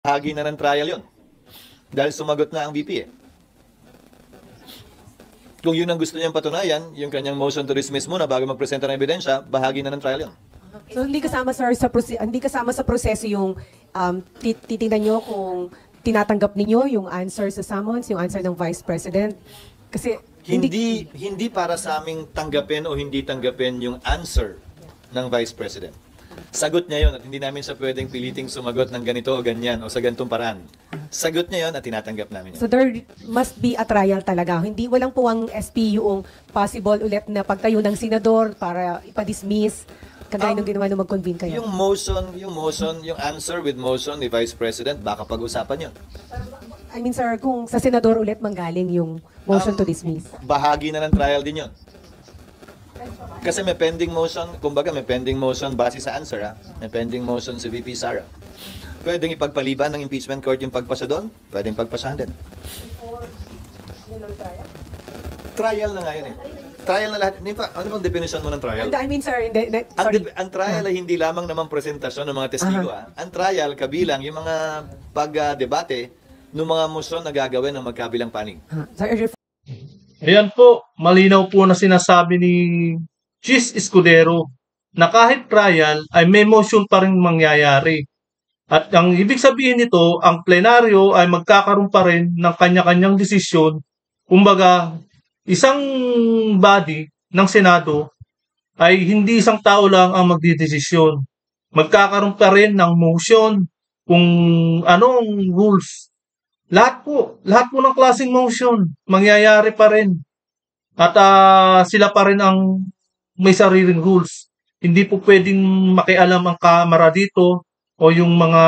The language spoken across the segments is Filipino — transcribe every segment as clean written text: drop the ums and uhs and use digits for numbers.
Bahagi na ng trial yun. Dahil sumagot na ang VP eh. Kung yun ang gusto niyang patunayan, yung kanyang motion to dismiss muna bago magpresenta ng ebidensya, bahagi na ng trial yun. So hindi kasama sir sa proseso yung titingnan niyo kung tinatanggap ninyo yung answer sa summons, yung answer ng Vice President. Kasi Hindi para sa aming tanggapin o hindi tanggapin yung answer ng Vice President. Sagot niya yun at hindi namin siya pwedeng piliting sumagot ng ganito o ganyan o sa ganitong paraan. Sagot niya yun at tinatanggap namin yun. So there must be a trial talaga. Hindi walang puwang SP yung possible ulit na pagtayo ng senador para ipa-dismiss kagaya nung ginawa nung mag-convene kayo. Yung answer with motion ni Vice President, baka pag-usapan yun. I mean sir, kung sa senador ulit manggaling yung motion to dismiss. Bahagi na ng trial din yun. Kasi may pending motion, kumbaga may pending motion base sa answer ha. May pending motion si VP Sara. Pwedeng ipagpaliban ng impeachment court yung pagpasa doon, pwedeng pagpasahan din. Trial na nga yun eh. Trial na lahat. Ano bang definition mo ng trial? I mean sir, Ang trial ay hindi lamang naman presentasyon ng mga testigo. Ang trial kabilang yung mga pagdebate ng mga motion na gagawin ng magkabilang panig. Ayan po, malinaw po na sinasabi ni Chis Escudero na kahit trial ay may motion pa rin mangyayari. At ang ibig sabihin nito, ang plenaryo ay magkakaroon pa rin ng kanya-kanyang desisyon. Kumbaga, isang body ng Senado ay hindi isang tao lang ang magdidesisyon. Magkakaroon pa rin ng motion kung anong rules. Lahat po ng klaseng motion, mangyayari pa rin. At sila pa rin ang may sariling rules. Hindi po pwedeng makialam ang Kamara dito o yung mga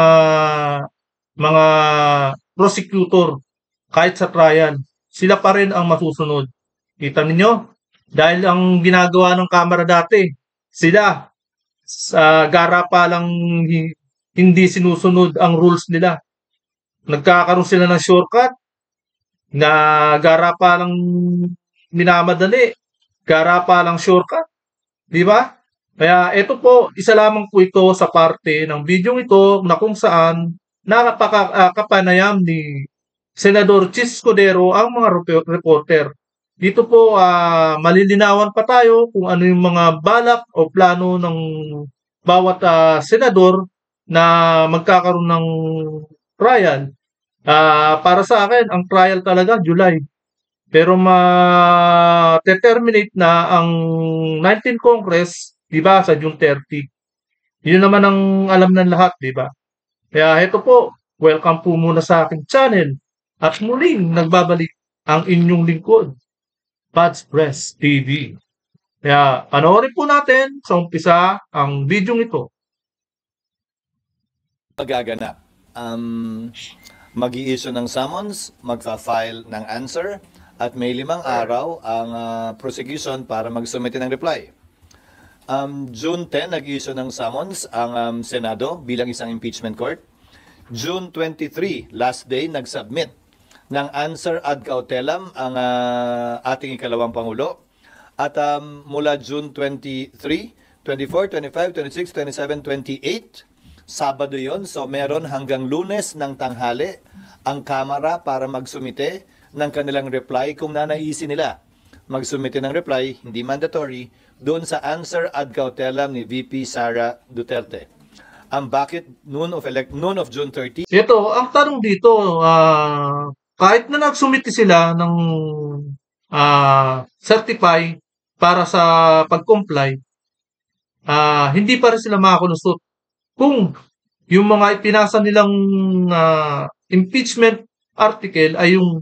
prosecutor kahit sa trial. Sila pa rin ang masusunod. Kita ninyo? Dahil ang ginagawa ng Kamara dati, sila sa gara pa lang hindi sinusunod ang rules nila. Nagkakaroon sila ng shortcut na gara pa lang minamadali, gara pa lang shortcut, di ba? Kaya ito po, isa lamang po ito sa parte ng video ito na kung saan nakapakapanayam ni Senador Chis Escudero ang mga reporter. Dito po malilinawan pa tayo kung ano yung mga balak o plano ng bawat senador na magkakaroon ng trial. Para sa akin, ang trial talaga July. Pero ma-terminate na ang 19th Congress, di ba, sa June 30. Yun naman ang alam ng lahat, di ba? Kaya ito po, welcome po muna sa aking channel. At muling nagbabalik ang inyong lingkod, Pads Press TV. Kaya panoorin po natin sa umpisa ang video ito. Magaganap. Mag-i-issue ng summons, magfa-file ng answer, at may 5 araw ang prosecution para mag-submit ng reply. June 10, nag-issue ng summons ang Senado bilang isang impeachment court. June 23, last day, nag-submit ng answer ad cautelam ang ating ikalawang Pangulo. At mula June 23, 24, 25, 26, 27, 28, Sabado yon, so meron hanggang Lunes ng tanghali ang Kamara para magsumite ng kanilang reply kung nanaisin nila. Magsumite ng reply, hindi mandatory, doon sa answer ad cautelam ni VP Sara Duterte. Ang bakit noon of June 30? Ito, ang tanong dito, kahit na nagsumite sila ng certify para sa pag-comply, hindi pa rin sila makakulusot. Kung yung mga ipinasa nilang impeachment article ay yung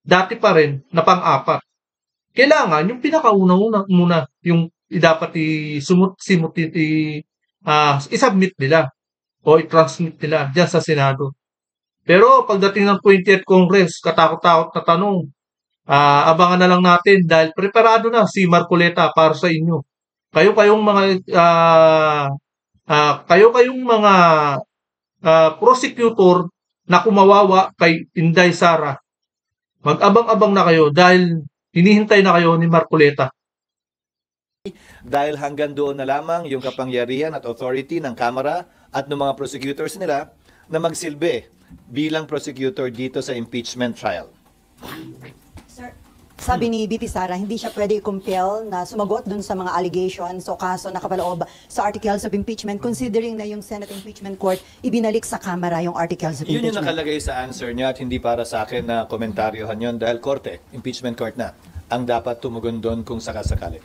dati pa rin na pang-apat. Kailangan yung pinakauna muna yung dapat i-submit nila o i-transmit nila dyan sa Senado. Pero pagdating ng 20th Congress, katakot-takot na tanong, abangan na lang natin dahil preparado na si Marcoleta para sa inyo. Kayo-kayong mga prosecutor na kumawawa kay Inday Sara. Mag-abang-abang na kayo dahil hinihintay na kayo ni Marcoleta. Dahil hanggang doon na lamang yung kapangyarihan at authority ng Kamara at ng mga prosecutors nila na magsilbi bilang prosecutor dito sa impeachment trial. Sir, sabi ni BP Sara, hindi siya pwede i-compel na sumagot dun sa mga allegations o kaso na kapaloob sa articles of impeachment, considering na yung Senate Impeachment Court ibinalik sa Kamara yung articles of Yun yung impeachment. nakalagay sa answer niya at hindi para sa akin na komentaryohan yun dahil korte, impeachment court na, ang dapat tumugon doon kung sakasakali.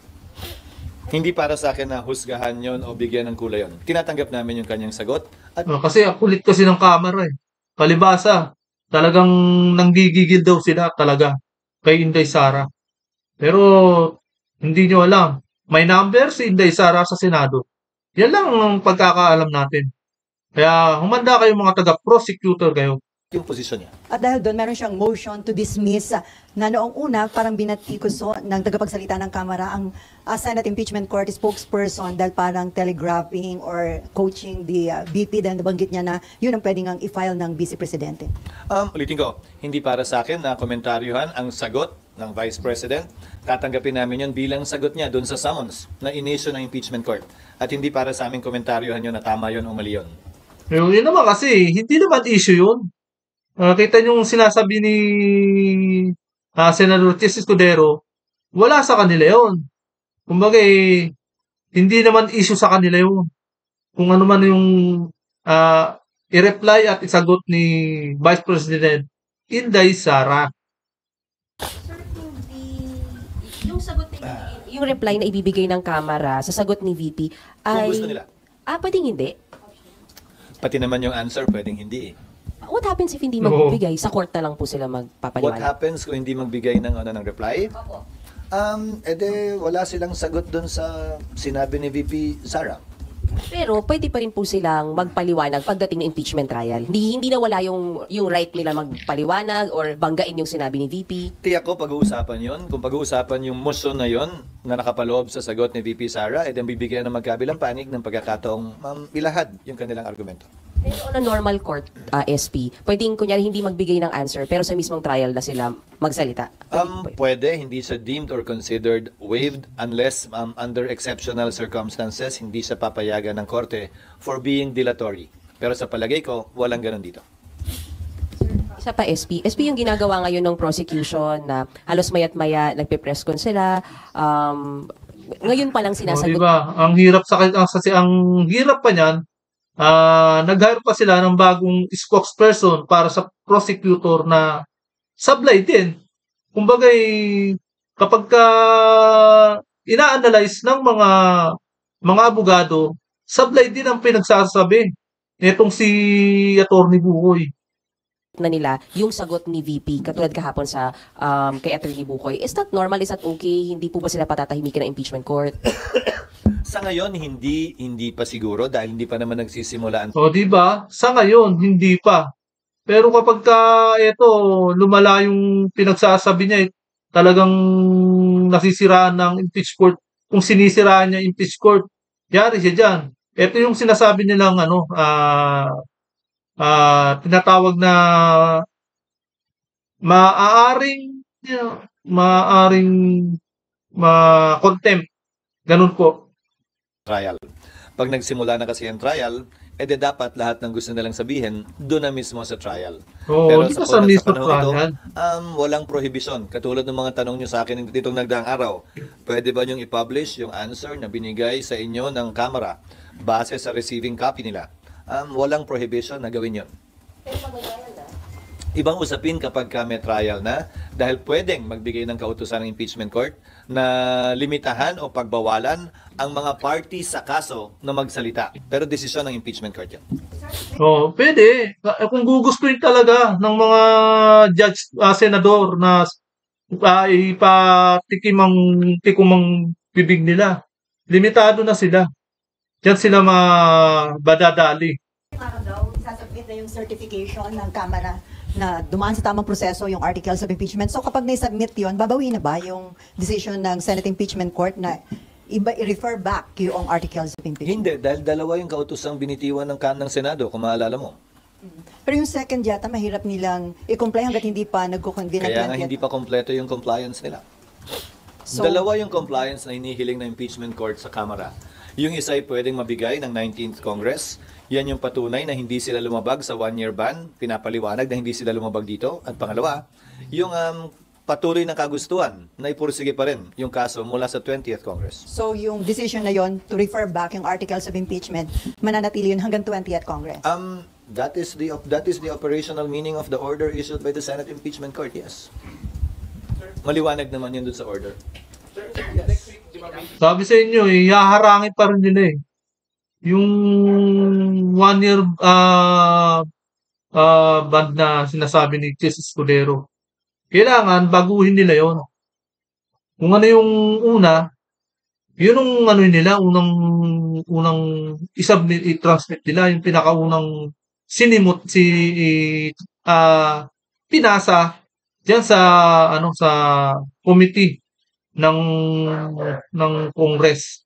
Hindi para sa akin na husgahan yon o bigyan ng kulay yon. Tinatanggap namin yung kanyang sagot at Kasi ang kulit kasi ng Kamara eh. Palibasa, talagang nanggigigil daw sila talaga kay Inday Sara. Pero hindi nyo alam, may number si Inday Sara sa Senado. Yan lang ang pagkakaalam natin. Kaya humanda kayo mga taga-prosecutor kayo. yung posisyon niya. At dahil doon, meron siyang motion to dismiss na noong una, parang binatikuso ng tagapagsalita ng Kamara ang Senate Impeachment Court spokesperson dahil parang telegraphing or coaching the BP dahil nabanggit niya na yun ang pwedeng ang i-file ng Vice Presidente. Ulitin ko, hindi para sa akin na komentaryohan ang sagot ng Vice President. Tatanggapin namin yun bilang sagot niya doon sa summons na inisyo ng impeachment court. At hindi para sa aming komentaryohan yun na tama yun o mali yun. Yun naman kasi, hindi naman issue yun. Kita nyo yung sinasabi ni Senador Chis Escudero, wala sa kanila yun. Kumbaga hindi naman issue sa kanila yun. Kung ano man yung i-reply at isagot ni Vice President Inday Sara. Sir, yung sagot na yung reply na ibibigay ng Kamara sa sagot ni VP ay... Kung gusto nila. Pwedeng hindi. Pati naman yung answer, pwedeng hindi eh. What happens if hindi magbibigay? Sa court na lang po sila What magpapaliwanag. happens kung hindi magbigay ng reply? Wala silang sagot doon sa sinabi ni VP Sara. Pero pwede pa rin po silang magpaliwanag pagdating ng impeachment trial. Hindi nawala yung right nila magpaliwanag or banggain yung sinabi ni VP. Tiyak ko pag-uusapan yon. Kung pag-uusapan yung motion na yon na nakapaloob sa sagot ni VP Sara, then bibigyan ng magkabilang panig ng pagkakataong ilahad yung kanilang argumento. Pero on a normal court, SP, pwedeng kunyari hindi magbigay ng answer pero sa mismong trial na sila magsalita. Pwede, hindi siya deemed or considered waived unless under exceptional circumstances hindi siya papayagan ng korte for being dilatory. Pero sa palagay ko, walang ganun dito. Isa pa, SP. SP yung ginagawa ngayon ng prosecution na halos maya't-maya nagpe-press con sila. Ngayon pa lang sinasagot. Diba? Ang hirap ang hirap pa niyan. Nag-hire pa sila ng bagong spokesperson para sa prosecutor na sablay din. Kumbaga, kapag ina-analyze ng mga abogado, sablay din ang pinagsasabi. Itong si Atty. Bukoy. Na nila yung sagot ni VP katulad kahapon sa kay Atty. Bukoy. Is that normal? Is that okay? Hindi po ba sila patatahimikin ng impeachment court? Sa ngayon, hindi pa siguro dahil hindi pa naman nagsisimula ang O, di ba? Sa ngayon, hindi pa. Pero kapag lumala yung pinagsasabi niya, talagang nasisiraan ng impeach court. Kung sinisiraan niya impeach court, yari siya dyan. Ito yung sinasabi nilang tinatawag na maaaring contempt. Ganun po. trial. Pag nagsimula na kasi ang trial, dapat lahat ng gusto nilang sabihin doon na mismo sa trial. Oo, di ba sa mismo trial? Walang prohibition. Katulad ng mga tanong nyo sa akin ditong nagdaang araw, pwede ba nyong i-publish yung answer na binigay sa inyo ng Kamara base sa receiving copy nila? Walang prohibition na gawin yun. Ibang usapin kapag may trial na dahil pwedeng magbigay ng kautusan ng impeachment court na limitahan o pagbawalan ang mga party sa kaso na magsalita. Pero desisyon ng impeachment court yan. Oh, pwede. Kung gugustuhin talaga ng mga judge, senador na ipatikim ang bibig nila, limitado na sila. Diyan sila mabadadali. Araw daw, isasubmit na yung certification ng Kamara na dumaan sa tamang proseso yung articles of impeachment. So kapag na-submit yun, babawi na ba yung decision ng Senate Impeachment Court na i-refer back yung articles of impeachment? Hindi, dahil dalawa yung kautusang binitiwan ng Senado, kung maalala mo. Pero yung second yata, mahirap nilang i-comply hanggat hindi pa nagko-convene. Kaya nga hindi pa kompleto yung compliance nila. So, Dalawa yung compliance na hinihiling ng impeachment court sa Kamara. Yung isa ay pwedeng mabigay ng 19th Congress, Yan yung patunay na hindi sila lumabag sa one-year ban, pinapaliwanag na hindi sila lumabag dito. At pangalawa, yung patuloy na kagustuhan na ipursige pa rin yung kaso mula sa 20th Congress. So yung decision na yon to refer back yung articles of impeachment, mananatili yun hanggang 20th Congress? That is the operational meaning of the order issued by the Senate Impeachment Court, yes. Maliwanag naman yun dun sa order. Sabi sa inyo, haharangin pa rin nila eh. Yung 1-year ban na sinasabi ni Chis Escudero. Kailangan baguhin nila yon. Kung ano yung una, yun ang ano nila, unang i-transmit nila, yung pinakaunang sinimot pinasa diyan sa sa committee ng Congress.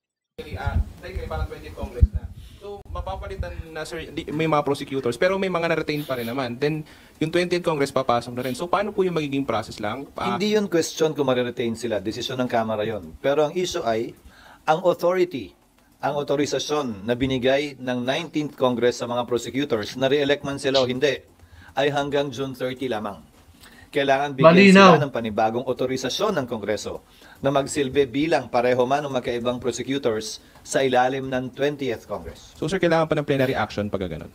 Parang 20 Congress na. So, mapapalitan na, sir, may mga prosecutors, pero may mga na-retain pa rin naman. Then, yung 20th Congress papasok na rin. So, paano po yung magiging process lang? Hindi yun question kung mariretain sila. Desisyon ng Kamara yon. Pero ang issue ay, ang authority, ang otorisasyon na binigay ng 19th Congress sa mga prosecutors na re-elect man sila o hindi, ay hanggang June 30 lamang. Kailangan bigyan sila ng panibagong otorisasyon ng Kongreso na magsilbi bilang pareho man o magkaibang prosecutors sa ilalim ng 20th Congress. So, sir, kailangan pa ng plenary action pag gano'n?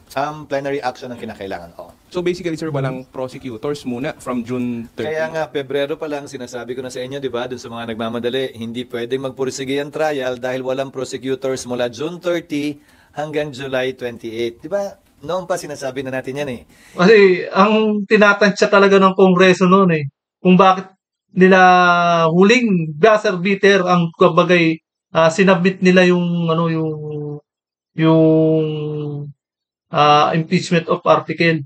Plenary action ang kinakailangan. So, basically, sir, walang prosecutors muna from June 30? Kaya nga, Pebrero pa lang, sinasabi ko na sa inyo, di ba, dun sa mga nagmamadali, hindi pwedeng magpursige ang trial dahil walang prosecutors mula June 30 hanggang July 28. Di ba? Noon pa sinasabi na natin yan eh. Kasi ang tinatansya talaga ng Kongreso noon eh, kung bakit nila huling buzzer beater ang kabagay sinabit nila yung impeachment of article.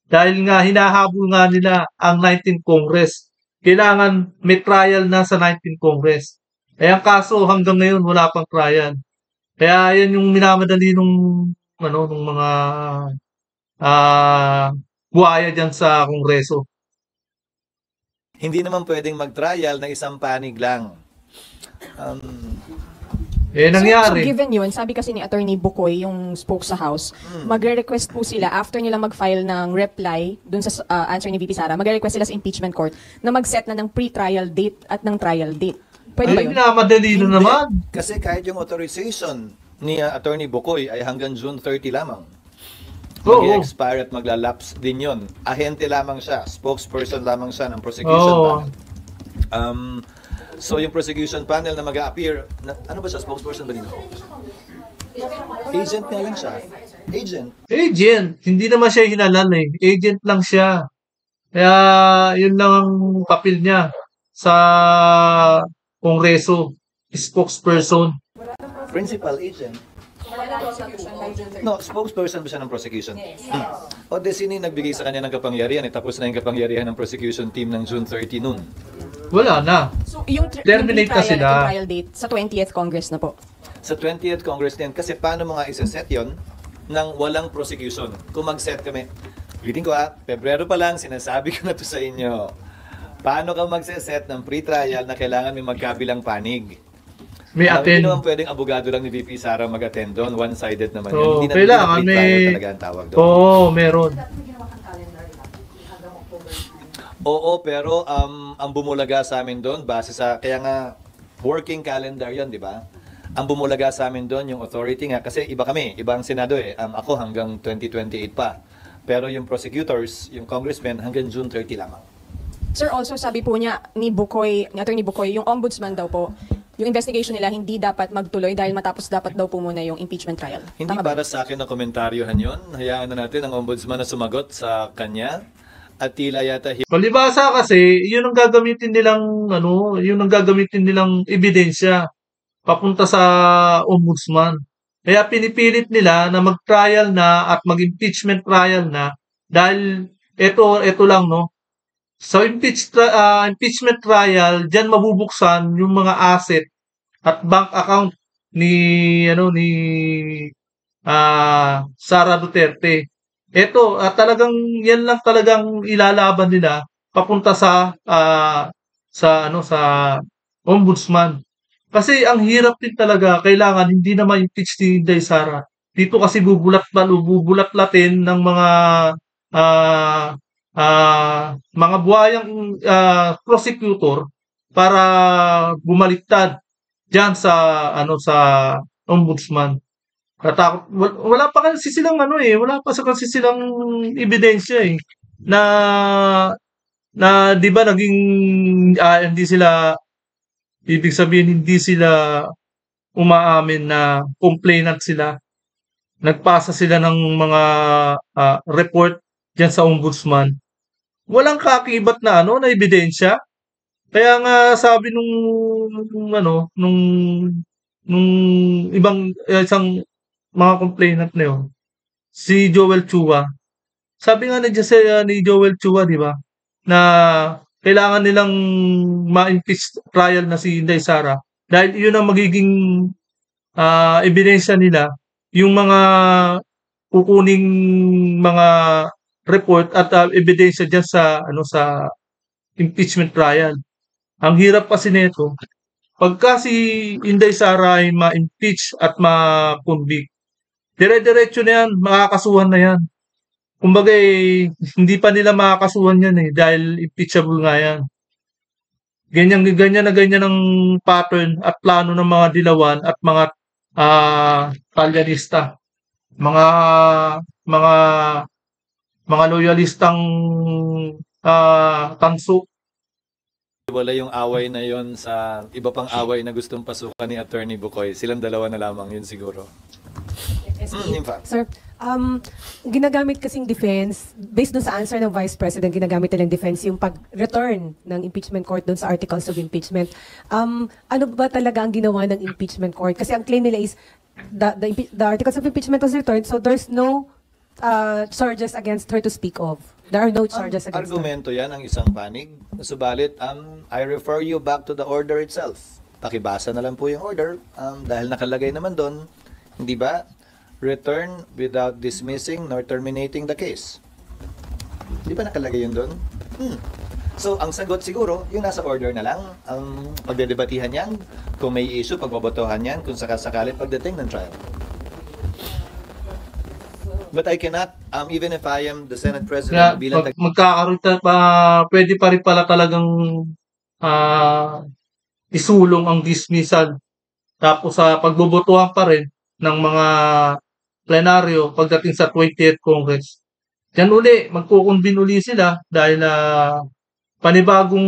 Dahil nga hinahabol nga nila ang 19th Congress. Kailangan may trial na sa 19th Congress. Kaya ang kaso hanggang ngayon wala pang trial. Kaya yan yung minamadali nung mga buhaya dyan sa Kongreso. Hindi naman pwedeng mag-trial na isang panig lang. Nangyari. So given yun, sabi kasi ni Attorney Bukoy, yung spoke sa House, magre-request po sila after nila mag-file ng reply dun sa answer ni VP Sara, magre-request sila sa impeachment court na mag-set na ng pre-trial date at ng trial date. Pwede ba yun? Minamadali naman. Kasi kahit yung authorization ni Attorney Bukoy ay hanggang June 30 lamang. Mag-expire at maglalapse din yun. Ahente lamang siya. Spokesperson lamang siya ng prosecution panel. So yung prosecution panel na mag-a-appear, ano ba siya? Spokesperson ba dito? Agent nga lang siya. Agent. Hindi naman siya hinalal eh. Agent lang siya. Kaya yun lang ang papel niya sa Kongreso. Spokesperson. Principal agent. No, spokesperson ba siya ng prosecution? O de sino yung nagbigay sa kanya ng kapangyarihan? Tapos na yung kapangyarihan ng prosecution team ng June 30 noon. Wala na. So yung Terminate na sila. trial date sa 20th Congress na po. Sa 20th Congress din. Kasi paano mga isa-set yun nang walang prosecution? Kung mag-set kami, ulitin ko Pebrero pa lang, sinasabi ko na to sa inyo. Paano ka mag-set ng pre-trial na kailangan may magkabilang panig? May attend. Hindi naman pwedeng abogado lang ni VP Sara mag-attend doon. One-sided naman yun. So, Hindi na kailangan pre-trial talaga ang tawag doon. Oo, meron. Oo, pero ang bumulaga sa amin doon, base sa, kaya nga, working calendar yon, di ba? Ang bumulaga sa amin doon, yung authority nga, kasi iba kami, iba ang Senado eh. Ako hanggang 2028 pa. Pero yung prosecutors, yung congressmen, hanggang June 30 lamang. Sir, also sabi po niya ni Attorney Bukoy, yung ombudsman daw po, yung investigation nila hindi dapat magtuloy dahil matapos dapat daw po muna yung impeachment trial. Hindi Tama ba? para sa akin na komentaryohan yon. Hayaan na natin ang ombudsman na sumagot sa kanya. At tila yata Palibasa kasi, yun ang gagamitin nilang ebidensya papunta sa ombudsman. Kaya pinipilit nila na mag-trial na at mag-impeachment trial na dahil ito lang sa impeachment trial, diyan mabubuksan yung mga asset at bank account ni Sara Duterte. Ito, talagang yan lang talagang ilalaban nila papunta sa ombudsman. Kasi ang hirap din talaga, kailangan hindi na ma-impeach si Inday Sara. dito kasi bubulat-latin ng mga buhayang prosecutor para bumaliktad diyan sa sa ombudsman. Wala pa kasi silang wala pa kasi silang ebidensya na 'di ba naging hindi sila, ibig sabihin hindi sila umaamin na complainant sila. Nagpasa sila ng mga report diyan sa ombudsman. Walang kaakibat na na ebidensya. Kaya nga sabi nung ibang isang mga complainant na yun, si Joel Chua. Sabi nga ni Joel Chua, 'di ba, na kailangan nilang ma-impeach trial na si Inday Sara dahil 'yun ang magiging ebidensya nila, yung mga kukuning mga report at ebidensya diyan sa impeachment trial. Ang hirap kasi nito, pagka si Inday Sara ay ma-impeach at ma-convict, dire-diretso na yan, makakasuhan na yan. Kumbaga hindi pa nila makakasuhan yan dahil impeachable nga yan. Ganyan ang pattern at plano ng mga dilawan at mga talyanista. Mga loyalistang tanso. Wala yung away na yon sa iba pang away na gustong pasukan ni Attorney Bukoy. Silang dalawa na lamang yun siguro. In fact. Sir, ginagamit kasing defense, based dun sa answer ng Vice President, ginagamit nilang defense yung pag-return ng impeachment court dun sa articles of impeachment. Ano ba talaga ang ginawa ng impeachment court? Kasi ang claim nila is the articles of impeachment was returned, so there's no charges against her to speak of. There are no charges against her. Argumento yan ang isang panig. Subalit, I refer you back to the order itself. Pakibasa na lang po yung order dahil nakalagay naman doon, hindi ba? Return without dismissing nor terminating the case. Di ba nakalagay yun doon? So, ang sagot siguro, yung nasa order na lang, ang pagdedebatihan yan, kung may issue, pagbobotohan yan, kung sakasakali pagdating ng trial. But I cannot, even if I am the Senate President, Kaya magkakaroon pwede pa rin pala talagang isulong ang dismissal. Tapos sa pagbobotohan pa rin ng mga plenaryo pagdating sa 20th Congress. Diyan uli, magkukonvene uli sila dahil panibagong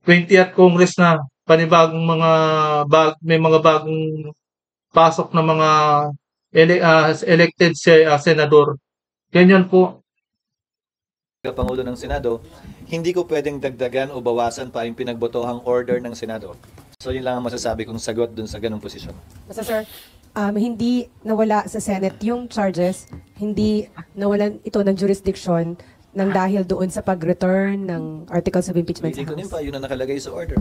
20th Congress na, panibagong may mga bagong pasok na mga elected senador. Ganyan po. Pangulo ng Senado, hindi ko pwedeng dagdagan o bawasan pa yung pinagbotohang order ng Senado. So yun lang ang masasabi kong sagot dun sa ganung posisyon. Basta sir, hindi nawala sa Senate yung charges, hindi nawalan ito ng jurisdiction nang dahil doon sa pag-return ng articles of impeachment sa Hindi ko House. din pa, yun ang nakalagay sa order.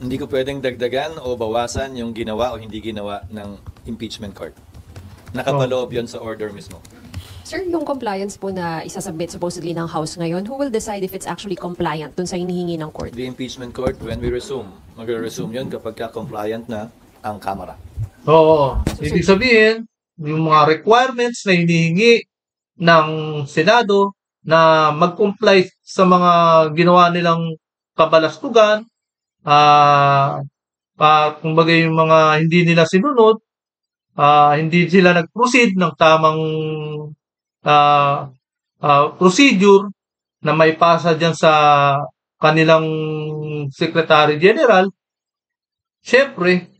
Hindi ko pwedeng dagdagan o bawasan yung ginawa o hindi ginawa ng impeachment court. Nakapaloob yun sa order mismo. Sir, yung compliance po na isasubmit supposedly ng House ngayon, who will decide if it's actually compliant dun sa hinihingi ng court? The impeachment court, when we resume, magre-resume yun kapag compliant na ang Kamara. Oo. Ibig sabihin, yung mga requirements na hinihingi ng Senado na mag-comply sa mga ginawa nilang kabalastugan, kumbaga yung mga hindi nila sinunod, hindi sila nag-proceed ng tamang procedure na may pasa dyan sa kanilang Secretary General, syempre,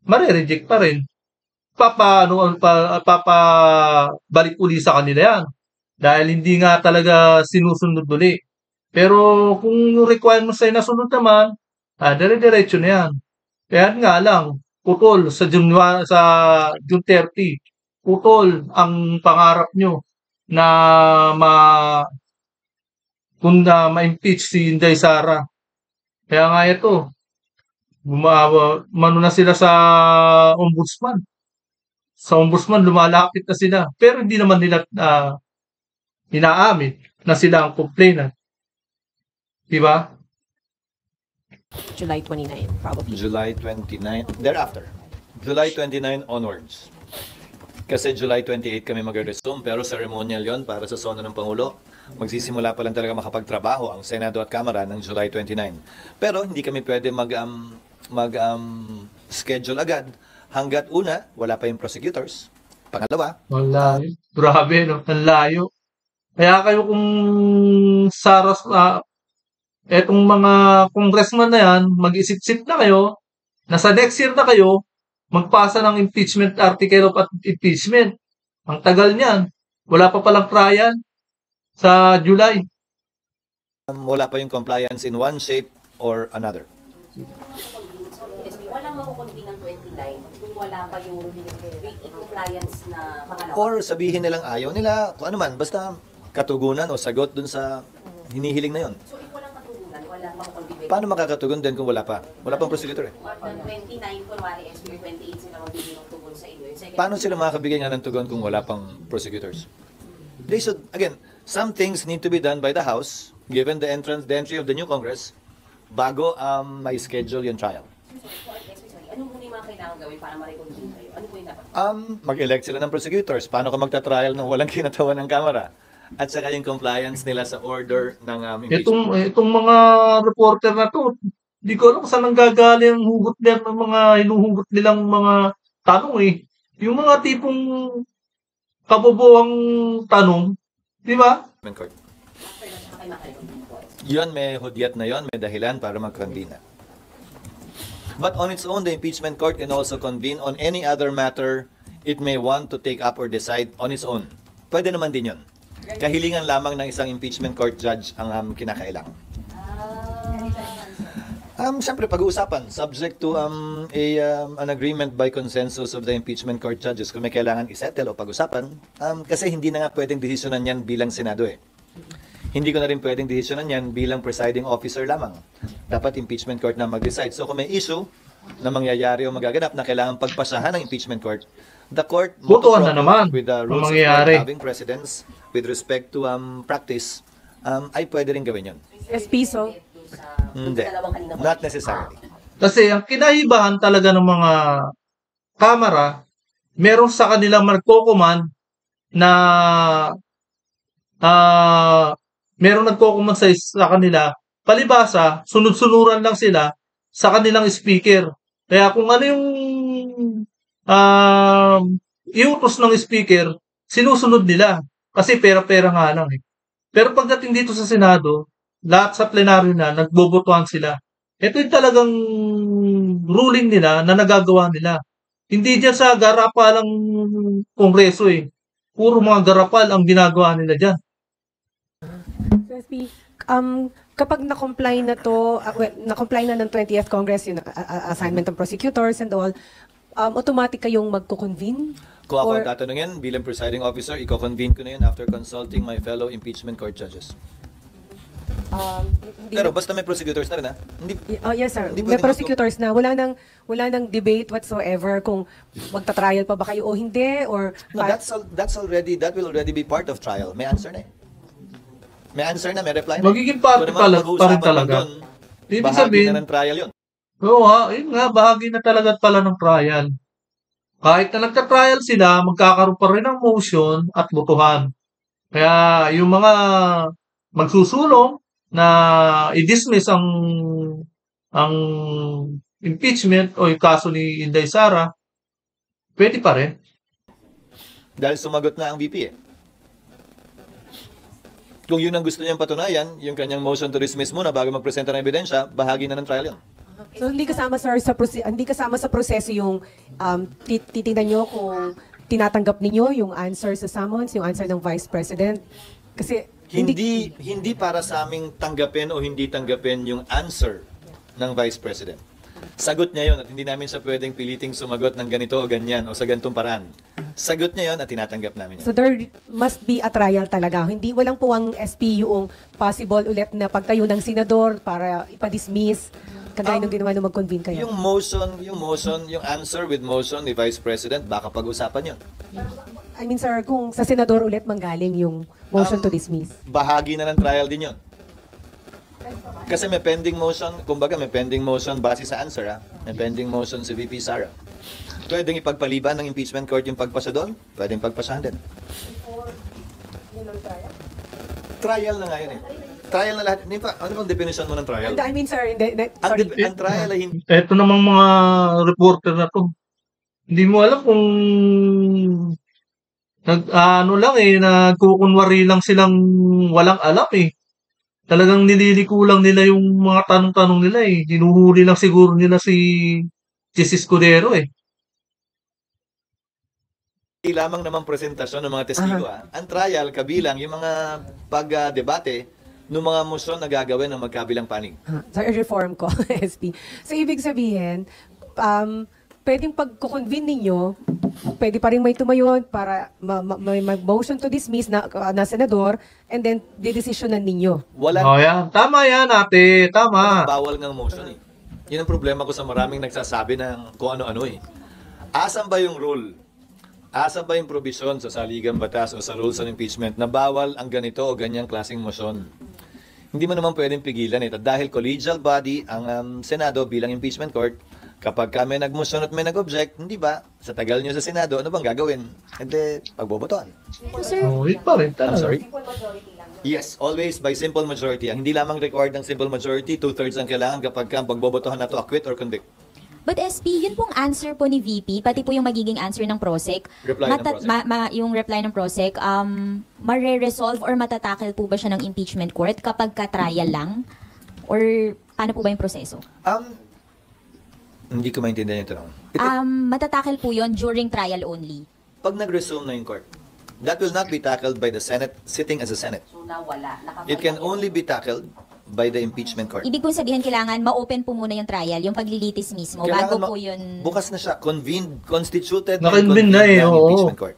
mare-reject pa rin. Papabalik uli sa kanila yan. Dahil hindi nga talaga sinusunod uli. Pero kung yung requirements ay nasunod naman, dire-diretso na yan. Kaya nga lang, putol sa June 30, putol ang pangarap nyo na ma-impeach si Inday Sara. Kaya nga ito, na sila sa ombudsman. Sa ombudsman, lumalapit na sila. Pero hindi naman nila inaamin na sila ang complainant. Diba? July 29, probably. July 29, thereafter. July 29 onwards. Kasi July 28 kami magre-resume, pero ceremonial yon para sa sono ng Pangulo. Magsisimula pa lang talaga makapagtrabaho ang Senado at Kamara ng July 29. Pero hindi kami pwede schedule agad hanggat una, wala pa yung prosecutors. Pangalawa, Ang layo. Grabe, no? Ang layo. Kaya kayo kung saras na etong mga congressman na yan, mag-isip-isip na kayo, nasa next year na kayo, magpasa ng impeachment article of impeachment. Ang tagal niyan. Wala pa palang trial sa July. wala pa yung compliance in one shape or another. Walang makukonvene ng 29 kung wala pa yung compliance na pangalawa. Or sabihin nilang ayaw nila, kung ano man, basta katugunan o sagot dun sa hinihiling na yon. So if walang katugunan, walang makukonvene. Paano makakatugon din kung wala pa? Wala pang prosecutor eh. Or the 29, kunwari SB 28 sila magbibigay ng tugon sa inyo. Yung second- Paano sila makakabigay nga ng tugon kung wala pang prosecutors? They should, again, some things need to be done by the House, given the entry of the new Congress, bago may schedule yung trial. Sorry, ano muna yung mga kailangan gawin para ma-reconvene kayo? Ano po yung dapat? Mag-elect sila ng prosecutors. Paano ka magta-trial ng walang kinatawan ng Kamara? At saka yung compliance nila sa order ng impeachment. Itong mga reporter na to, di ko alam kung saan nanggagaling ang hugot nila ng mga hinuhugot nilang mga tanong eh. Yung mga tipong kabobohang tanong, di ba? Court. After na saka kayo maka-reconvene po. Yun, may hudyat na yon, may dahilan para mag-convene na. But on its own, the impeachment court can also convene on any other matter it may want to take up or decide on its own. Pwede naman din yun. Kahilingan lamang ng isang impeachment court judge ang kinakailangan. Siyempre, pag-uusapan, subject to an agreement by consensus of the impeachment court judges kung may kailangan isettle o pag-usapan. Kasi hindi na nga pwedeng desisyonan yan bilang Senado eh. Hindi ko na rin pwedeng desisyonan yan bilang presiding officer lamang. Dapat impeachment court na mag-decide. So kung may issue na mangyayari o magaganap na kailangan pagpasahan ng impeachment court, the court Botohan na naman with the ang rules of mangyayari. court having precedence with respect to practice, ay pwede rin gawin yun. SP, so Hindi. Not necessarily. Kasi ang kinahibahan talaga ng mga kamera, meron sa kanila magko-command na meron nagko-command sa kanila, palibasa, sunod-sunuran lang sila sa kanilang speaker. Kaya kung ano yung iutos ng speaker, sinusunod nila. Kasi pera-pera nga lang eh. Pero pagdating dito sa Senado, lahat sa plenaryo na, nagbobotohan sila. Ito yung talagang ruling nila na nagagawa nila. Hindi dyan sa garapalang kongreso eh. Puro mga garapal ang ginagawa nila dyan. So, SP, kapag na-comply na to, na-comply na ng 20th Congress, yung assignment ng prosecutors and all, automatic kayong magko-convene? Kung ako Or- ang tatanungin, bilang presiding officer, i-convene ko na yun after consulting my fellow impeachment court judges. Hindi Pero basta may prosecutors na rin ha. Hindi, Oh, yes, sir. Hindi May pwedeng prosecutors na. Wala nang debate whatsoever kung magta-trial pa ba kayo o hindi, or no, that will already be part of trial. May answer na eh. May answer na, may reply na. Magiging parte Kung naman pa rin talaga. doon, Ibig bahagi sabihin, na ng trial yun. oo nga, yun nga, bahagi na talaga pala ng trial. Kahit na nagka-trial sila, magkakaroon pa rin ng motion at botohan. Kaya yung mga magsusulong na i-dismiss ang impeachment o yung kaso ni Inday Sara, pwede pa rin. Dahil sumagot na ang VP eh. Kung yun ang gusto niyang patunayan, yung kanyang motion to dismiss muna bago magpresenta ng ebidensya, bahagi na ng trial yun. so hindi kasama, sir, hindi kasama sa proseso yung titingnan nyo kung tinatanggap ninyo yung answer sa summons, yung answer ng Vice President? Kasi Hindi para sa aming tanggapin o hindi tanggapin yung answer ng Vice President. Sagot niya yon at hindi namin siya pwedeng piliting sumagot ng ganito o ganyan o sa ganitong paraan. Sagot niya yon at tinatanggap namin yun. So there must be a trial talaga. Hindi, walang puwang SP yung possible ulit na pagtayo ng senador para ipa-dismiss, kagaya nung ginawa nung mag-convene kayo. Yung answer with motion ni Vice President, baka pag-usapan yun. I mean, sir, kung sa senador ulit manggaling yung motion to dismiss. Bahagi na ng trial din yun. Kasi may pending motion, kumbaga may pending motion base sa answer ha. May pending motion si VP Sara. Pwedeng ipagpaliban ng impeachment court yung pagpasa doon, pwedeng pagpasahan din. Trial na nga yun eh. Trial na lahat. Hindi pa, ano bang definition mo ng trial? I mean, sir, Ang, sorry. ang trial ay hindi. Eto namang mga reporter na to. Hindi mo alam kung ano lang nagkukunwari lang silang walang alam eh. Talagang nililiko lang nila yung mga tanong-tanong nila eh. Hinuhuli lang siguro nila si Chis Escudero eh. Hindi lamang naman presentasyon ng mga testigo. Ang trial, kabilang yung mga pag-debate ng mga motion na gagawin ng magkabilang panig. Sorry, reform ko, SP. So, ibig sabihin, pwedeng pagkukonvene ninyo, pwede pa rin may tumayon para may motion to dismiss na senador, and then didesisyonan ninyo. Walang Oh, yan. Tama yan, ate. Tama. bawal ng motion eh. Yun ang problema ko sa maraming nagsasabi ng kung ano-ano eh. Asan ba yung rule? Asan ba yung provision sa saligang batas o sa rules on impeachment na bawal ang ganito o ganyang klaseng motion? Hindi mo naman pwedeng pigilan ito dahil collegial body ang Senado bilang impeachment court. Kapag kami nag-motion at may nag-object, hindi ba? Sa tagal nyo sa Senado, ano bang gagawin? Hindi, pagbobotohan. Oh, yun pa rin. I'm sorry? Yes, always by simple majority. Ang hindi lamang required ng simple majority, 2/3 ang kailangan kapag ang pagbobotohan na to acquit or convict. But SP, yun pong answer po ni VP, pati po yung magiging answer ng PROSEC. Reply ng PROSEC. Yung reply ng PROSEC, mare-resolve or matatakil po ba siya ng impeachment court kapag ka-trial lang? Or paano po ba yung proseso? Hindi ko maintindihan yung tanong. Matatakil po yun during trial only. Pag nag-resume na yung court, that will not be tackled by the Senate sitting as a Senate. So, nawala. It can only be tackled by the impeachment court. Ibig pong sabihin, kailangan ma-open po muna yung trial, yung paglilitis mismo, bago po yun. Bukas na siya, convened, constituted, and Naka-convene convened na eh, ang oo. impeachment court.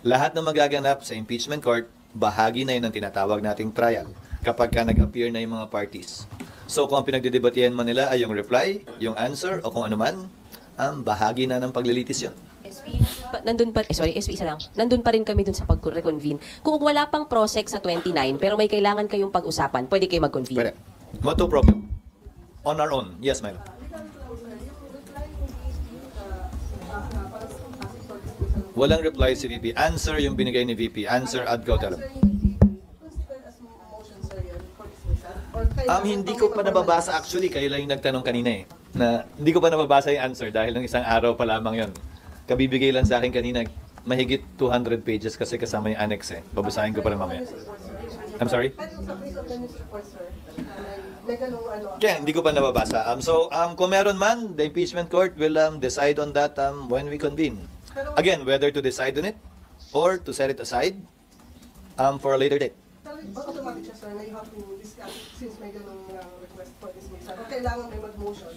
Lahat na magaganap sa impeachment court, bahagi na yun ang tinatawag nating trial kapag ka nag-appear na yung mga parties. So kung ang pinagdidebatihan man nila ay yung reply, yung answer, o kung ano man, bahagi na ng paglilitis yun. Nandun pa, SP isa lang. Nandun pa rin kami dun sa pag-reconvene. Kung wala pang PROSEC sa 29, pero may kailangan kayong pag-usapan, pwede kayo mag-convene. Pwede. Not a problem. On our own. Yes, Milo. Walang reply si VP. Answer yung binigay ni VP. Answer ad cautelam. Hindi ko pa nababasa actually. Kayo lang yung nagtanong kanina eh. Na, hindi ko pa nababasa yung answer dahil ng isang araw pa lamang yon. Kabibigay lang sa akin kanina. Mahigit 200 pages kasi kasama yung annex eh. Babasahin ko pa rin mamaya. I'm sorry? Kaya hindi ko pa nababasa. Kung meron man, the impeachment court will decide on that when we convene. Again, whether to decide on it or to set it aside for a later date. Automatic siya, sir, na you have to discuss since may ganung request for dismissal. Kailangan may mag-motion.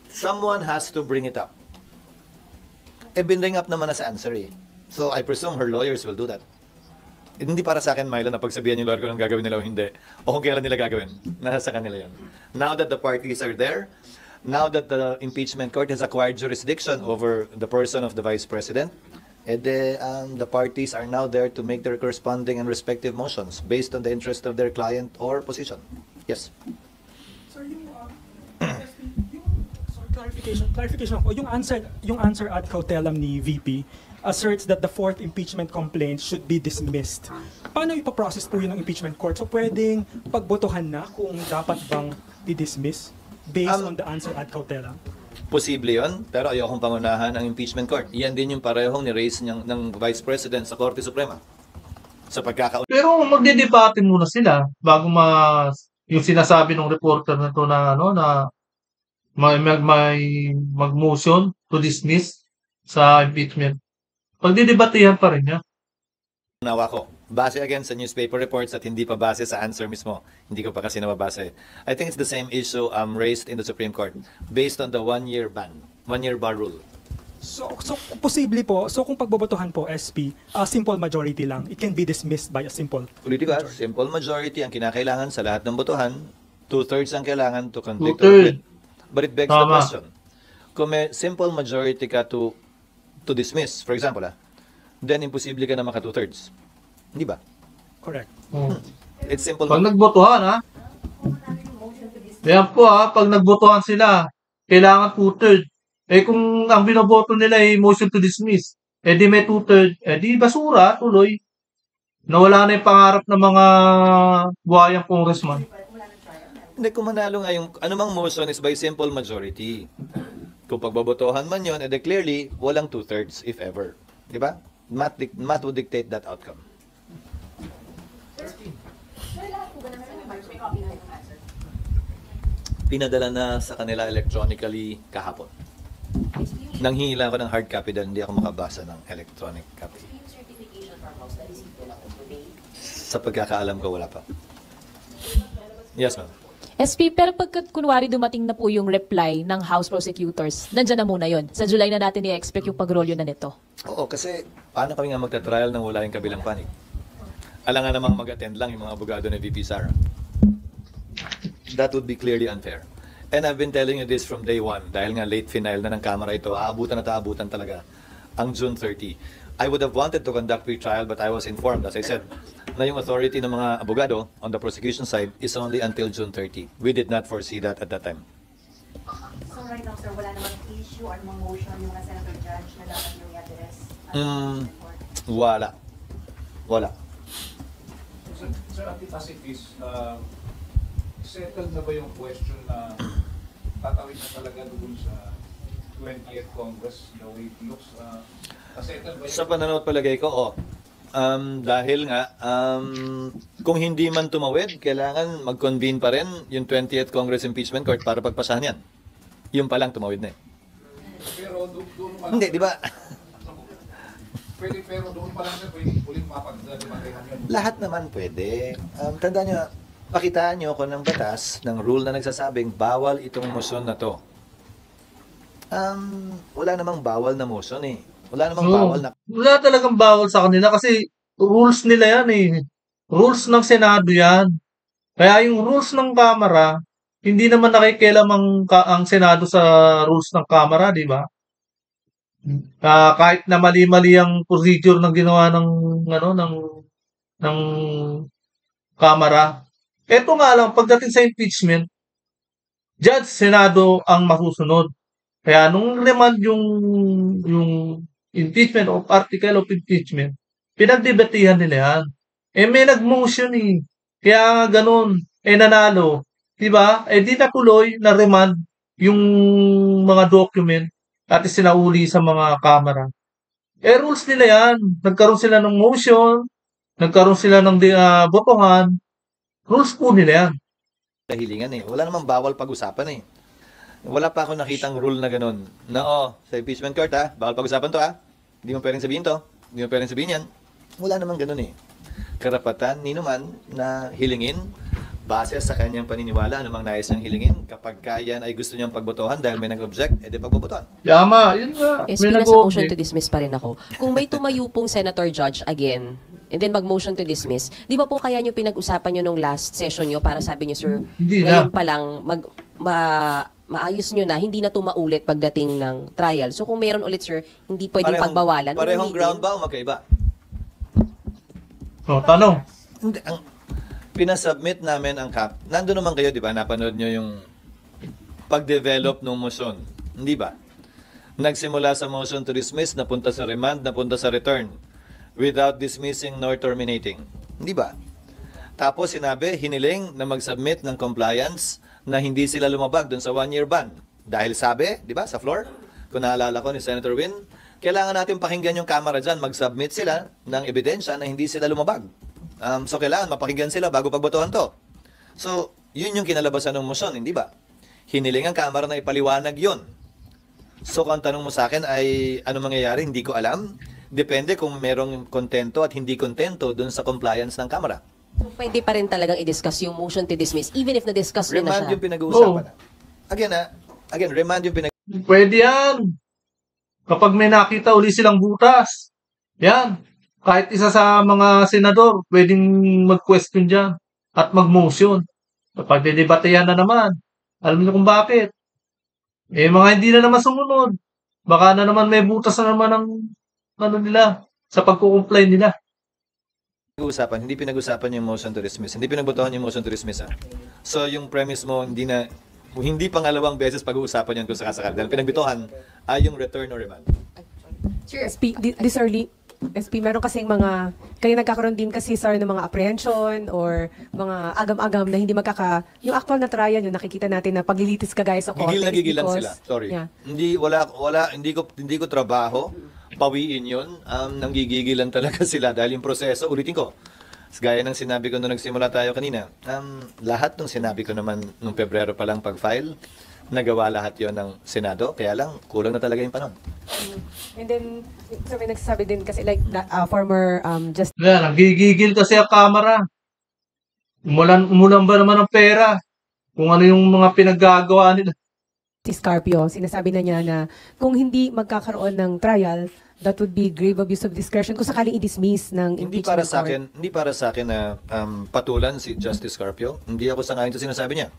Someone has to bring it up. Binring up naman na sa answer eh. So I presume her lawyers will do that. Hindi para sa akin, Milo, na pagsabihan yung lawyer ko ng gagawin nila o hindi. O kung kailan nila gagawin. Nasa kanila yan. Now that the parties are there, now that the impeachment court has acquired jurisdiction over the person of the Vice President, the parties are now there to make their corresponding and respective motions based on the interest of their client or position. Yes. Sir, clarification ko, yung answer ad cautelam ni VP asserts that the fourth impeachment complaint should be dismissed. Paano ipaprocess po yun ng impeachment court? So pwedeng pagbotohan na kung dapat bang i-dismiss based on the answer ad cautelam? Posible yon, pero ayokong pangunahan ang impeachment court. Iyan din yung parehong ni-raise ng Vice President sa Korte Suprema. Sa Pero magdedebate muna sila bago yung sinasabi ng reporter na to na may mag-motion to dismiss sa impeachment. Pagdidebatehan pa rin niya. Nawa ko. Base again sa newspaper reports at hindi pa base sa answer mismo. Hindi ko pa kasi nababase. I think it's the same issue raised in the Supreme Court based on the one-year bar rule. So posible po, so kung pagbobotohan po, SP, simple majority lang, it can be dismissed by a simple Political, simple majority ang kinakailangan sa lahat ng botohan. 2/3 ang kailangan to convict or acquit. But it begs the question. Kung may simple majority ka to dismiss, for example, then imposible ka na maka 2/3. Hindi ba? Correct. It's simple. Pag nagbotohan, Yan po pag nagbotohan sila, kailangan 2/3. Eh kung ang binoboto nila ay motion to dismiss, eh di may two-third, eh di basura, tuloy. Nawala na yung pangarap ng mga buhayang congressman. Hindi, kung manalo nga yung anumang motion is by simple majority. Kung pagbobotohan man yun, edi clearly, walang two-thirds if ever. Di ba? Math would dictate that outcome. Pinadala na sa kanila electronically kahapon. Nanghingi lang ako ng hard copy dahil hindi ako makabasa ng electronic copy. Sa pagkakaalam ko, wala pa. Yes, ma'am. SP, pero pagkat kunwari dumating na po yung reply ng House prosecutors, nandyan na muna yon. Sa July na natin i-expect yung pagrolyo na nito. Oo, kasi paano kami nga magta-trial nang wala yung kabilang panig? Alam nga namang mag-attend lang yung mga abogado ni VP Sara. That would be clearly unfair. And I've been telling you this from day one, dahil nga late final na ng Kamara ito, aabutan talaga ang June 30. I would have wanted to conduct pre-trial, but I was informed, as I said, na yung authority ng mga abogado on the prosecution side is only until June 30. We did not foresee that at that time. So right now, sir, wala namang issue or namang motion yung Senator Judge na dapat yung i-address? Wala. Wala. Sir, Antitasip is, settled na ba yung question na tatawid na talaga doon sa 20th Congress, the way it looks? Settled ba yun? Sa pananaw palagay ko, dahil nga, kung hindi man tumawid, kailangan mag-convene pa rin yung 20th Congress Impeachment Court para pagpasahan yan. Yung palang tumawid na eh. Pero doon pa lang. Hindi, di ba? Pwede, pero doon pa lang sir, pwede ulit mapag-debatehan yun. Lahat naman pwede. Tandaan nyo, pakitaan nyo ako ng batas, ng rule na nagsasabing bawal itong motion na to. Wala namang bawal na motion eh. Wala namang bawal na... Wala talagang bawal sa kanila kasi rules nila yan eh. Rules ng Senado yan. Kaya yung rules ng Kamara, hindi naman nakikialam ang Senado sa rules ng Kamara, di ba? Kahit na mali-mali ang procedure ng ginawa ng Kamara. Ito nga lang, pagdating sa impeachment, Judge, Senado ang masusunod. Kaya nung remand yung impeachment of article of impeachment, pinagdebatehan nila yan. Eh may nag-motion eh. Kaya nga ganun, nanalo. Diba? Di natuloy na remand yung mga document at sinauli sa mga kamera. Rules nila yan. Nagkaroon sila ng motion, nagkaroon sila ng botohan. Rules po nila yan. Hilingan eh. Wala namang bawal pag-usapan eh. Wala pa ako nakitang rule na ganun. Na sa impeachment court bawal pag-usapan to Hindi mo pwedeng sabihin to. Hindi mo pwedeng sabihin yan. Wala namang ganun eh. Karapatan ni naman na hilingin base sa kanyang paniniwala, anumang nais niyang hilingin. Kapag yan ay gusto niyang pagbotohan dahil may nag-object, edi pagbobotohan. Yama, yun nga. SP, nasa motion to dismiss pa rin ako. Kung may tumayo pong Senator Judge again, and then mag-motion to dismiss, di ba po kaya nyo pinag-usapan nyo nung last session nyo para sabi nyo, sir, ngayon pa lang, maayos nyo na, hindi na tumaulit pagdating ng trial. So kung meron ulit, sir, hindi pwedeng pagbawalan. Parehong ground ba o magkaiba? Tanong. Hindi, pinasubmit namin ang nandun naman kayo, di ba? Napanood nyo yung pag-develop ng motion. Hindi ba? Nagsimula sa motion to dismiss, napunta sa remand, napunta sa return. Without dismissing nor terminating. Hindi ba? Tapos sinabi, hiniling na mag-submit ng compliance na hindi sila lumabag dun sa 1-year ban. Dahil sabi, di ba, sa floor, kung naalala ko ni Senator Win, kailangan natin pakinggan yung Kamara dyan, mag-submit sila ng ebidensya na hindi sila lumabag. So kailangan mapakinggan sila bago pagbotohan to. So, yun yung kinalabasan ng motion, hindi ba? Hiniling ang Kamara na ipaliwanag yun. So kung ang tanong mo sa akin ay ano mangyayari, hindi ko alam. Depende kung merong kontento at hindi kontento dun sa compliance ng Kamara. So pwede pa rin talagang i-discuss yung motion to dismiss even if na-discuss nyo na Remand siya. yung pinag-uusapan. Again, remand yung pinag-uusapan. Pwede yan. Kapag may nakita uli silang butas. Yan. Kahit isa sa mga senador, pwedeng mag-question dyan at mag-motion. Kapag didebatehan na naman, alam niyo kung bakit. Mga hindi na naman sumunod. Baka na naman may butas na naman ng nila sa pagkukumply nila. Hindi pinag-usapan yung motion to dismiss. Hindi pinagbotohan yung motion to dismiss. So yung premise mo, hindi pangalawang beses pag-uusapan yan kung sakasakali. Dahil pinagbitohan ay yung return or remand. SP, this early, SP, meron kasing mga, kaya nagkakaroon din kasi sir ng mga apprehension or mga agam-agam na hindi yung actual na trial, yung nakikita natin na paglilitis ka guys sa korte. Gigil na gigilan because- sila. Sorry. Yeah. Hindi ko trabaho pawiin yun. Nanggigigilan talaga sila dahil yung proseso, ulitin ko. Gaya ng sinabi ko nung nagsimula tayo kanina, lahat ng sinabi ko naman nung Pebrero pa lang pag-file, nagawa lahat yon ng Senado, kaya lang kulang na talaga yung panahon. And then, so may nagsasabi din kasi like former Justice Yan, nagigigil kasi ang Kamara. Umulan ba naman ng pera? Kung ano yung mga pinaggagawa nila. Scarpio, sinasabi na niya na kung hindi magkakaroon ng trial, that would be grave abuse of discretion kung sakaling i-dismiss ng Hindi impeachment para sa court. akin, hindi para sa akin na patulan si Justice Carpio. Hindi ako sangayon sa sinasabi niya.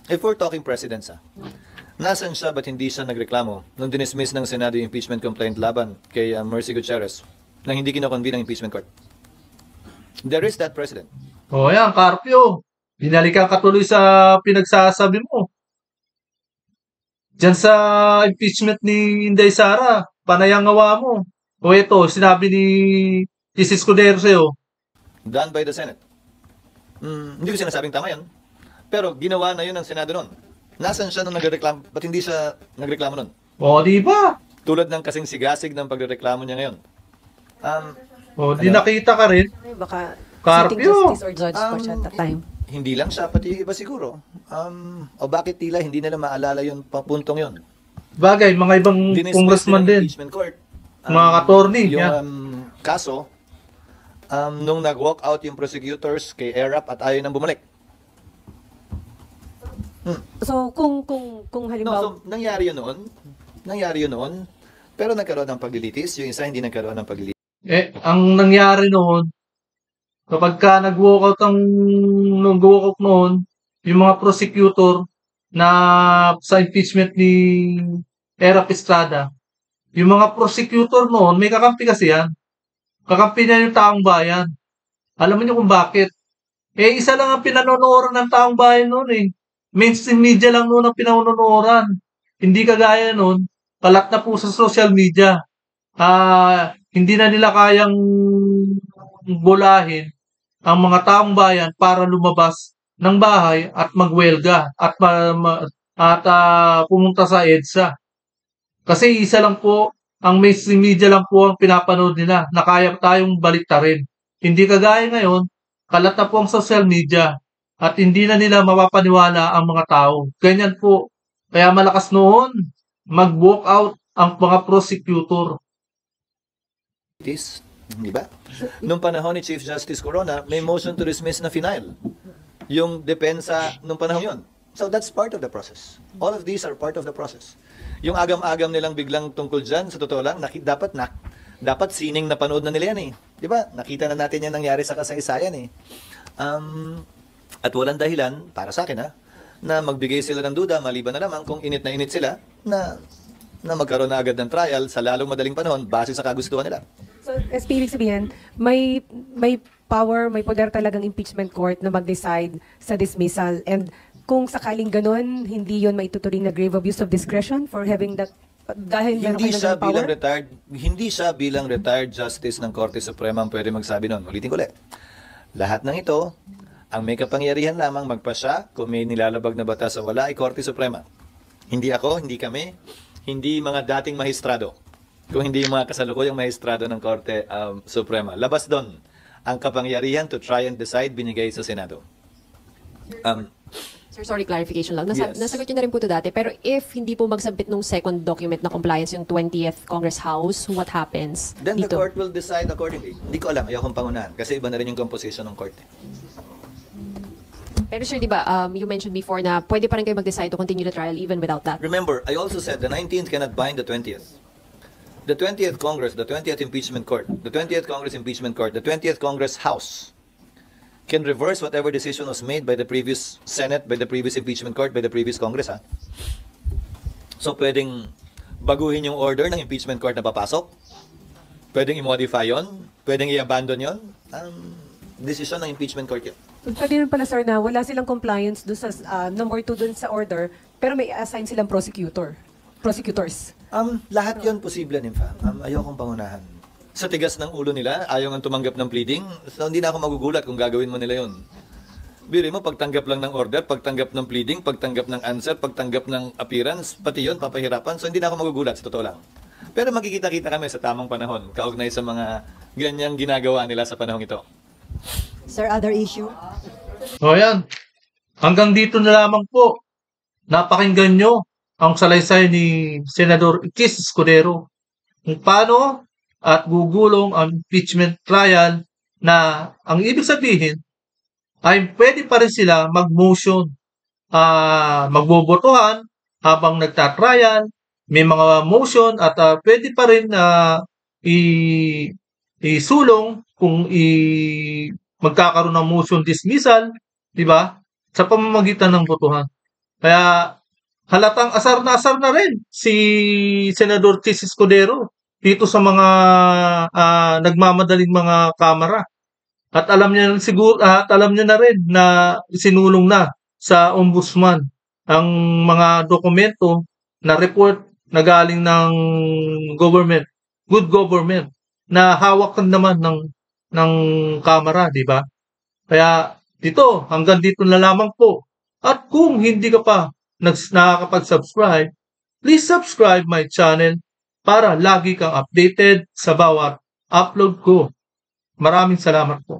If we're talking presidents, nasan siya ba't hindi siya nagreklamo nung dinismiss ng Senado yung impeachment complaint laban kay Mercy Gutierrez nang hindi kinakonvene ng impeachment court? There is that president. O yan, Carpio. Binalikan ka tuloy sa pinagsasabi mo. Diyan sa impeachment ni Inday Sara, panay ang gawa mo. O ito, sinabi ni Chis Escudero sa'yo. Done by the Senate. Hindi ko sinasabing tama yan. Pero ginawa na yun ng Senado noon. Nasaan siya nung nagreklamo? Ba't hindi siya nagreklamo noon? O, di ba? Tulad ng kasing sigasig ng pagreklamo niya ngayon. O, di nakita ka rin. Baka Carpio. sitting justice or judge pa siya at that time. Hindi lang siya, pati yung iba siguro. O bakit tila hindi nila maalala yung puntong yun? Bagay, mga ibang Dinismiss congressman ng din. impeachment court. Mga attorney. Yung Yan. kaso, nung nag-walk out yung prosecutors kay ERAP at ayaw nang bumalik. So kung halimbawa So, nangyari yun noon, pero nagkaroon ng paglilitis, yung isa hindi nagkaroon ng paglilitis. Ang nangyari noon, kapag ka nag-walkout noon, yung mga prosecutor na sa impeachment ni Erap Estrada, yung mga prosecutor noon, may kakampi kasi yan. Kakampi niya yung taong bayan. Alam niyo kung bakit? Isa lang ang pinanonoran ng taong bayan noon eh. Mainstream media lang noon ang pinanonoran. Hindi kagaya noon, kalat na po sa social media. Hindi na nila kayang bulahin ang mga taong bayan para lumabas ng bahay at magwelga at pumunta sa EDSA. Kasi isa lang po, ang mainstream media lang po ang pinapanood nila na kaya tayong baliktarin. Hindi kagaya ngayon, kalat na po ang social media at hindi na nila mapapaniwala ang mga tao. Ganyan po. Kaya malakas noon, mag-walk out ang mga prosecutor. Di ba? Nung panahon ni Chief Justice Corona, may motion to dismiss na final. Yung depensa nung panahon yun. So that's part of the process. All of these are part of the process. Yung agam-agam nilang biglang tungkol dyan, sa totoo lang, dapat sining napanood na nila yan eh. Di ba? Nakita na natin yan nangyari sa kasaysayan eh. At walang dahilan, para sa akin na magbigay sila ng duda, maliban na lamang kung init na init sila, na magkaroon na agad ng trial sa lalong madaling panahon base sa kagustuhan nila. So, SP, ibig sabihin, may power, may poder talagang impeachment court na mag-decide sa dismissal. And kung sakaling ganun, hindi yon maituturing na grave abuse of discretion for having that, dahil meron Hindi kayo siya ng power? bilang retired justice ng Korte Suprema ang pwede magsabi nun. Ulitin ko ulit. Lahat ng ito, ang may kapangyarihan lamang magpasya kung may nilalabag na batas o wala ay Korte Suprema. Hindi ako, hindi kami, hindi mga dating mahistrado. Kung hindi yung mga kasalukuyang mahistrado ng Korte Suprema. Labas doon ang kapangyarihan to try and decide binigay sa Senado. Sir, sorry, clarification lang. Yes. Nasagot nyo na rin po ito dati, pero if hindi po magsabit nung second document na compliance yung 20th Congress House, what happens Then dito? the court will decide accordingly. Hindi ko alam, ayokong pangunahan kasi iba na rin yung composition ng Korte. Pero sir, di ba, you mentioned before na pwede pa rin kayo mag-decide to continue the trial even without that. Remember, I also said the 19th cannot bind the 20th. The 20th Congress, the 20th Impeachment Court, the 20th Congress Impeachment Court, the 20th Congress House can reverse whatever decision was made by the previous Senate, by the previous Impeachment Court, by the previous Congress. So pwedeng baguhin yung order ng Impeachment Court na papasok, pwedeng i-modify yon, pwedeng i-abandon yon. desisyon ng impeachment court yun. So, pwede rin pala, sir, na wala silang compliance doon sa number 2 doon sa order, pero may assign silang prosecutors. Lahat yon posible, Nympha. Ayokong pangunahan. Sa tigas ng ulo nila, ayaw nga tumanggap ng pleading, so hindi na ako magugulat kung gagawin mo nila yon. Biri mo, pagtanggap lang ng order, pagtanggap ng pleading, pagtanggap ng answer, pagtanggap ng appearance, pati yon papahirapan, so hindi na ako magugulat, sa totoo lang. Pero magkikita-kita kami sa tamang panahon, kaugnay sa mga ganyang ginagawa nila sa panahong ito. Sir, other issue? O yan. Hanggang dito na lamang po. Napakinggan nyo ang salaysay ni Senador Chis Escudero kung paano at gugulong ang impeachment trial na ang ibig sabihin ay pwede pa rin sila mag-motion, magbobotohan habang nagtatrial, may mga motion at pwede pa rin isulong kung magkakaroon ng motion dismissal, di ba? Sa pamamagitan ng botohan. Kaya halatang asar na rin si Senador Chis Escudero dito sa mga nagmamadaling mga kamera. At alam niya siguro alam niya na rin na sinulong na sa ombudsman ang mga dokumento na report na galing ng government, good government, na hawak naman ng kamera, di ba? Kaya dito, hanggang dito na lamang po. At kung hindi ka pa nakakapag-subscribe, please subscribe my channel para lagi kang updated sa bawat upload ko. Maraming salamat po.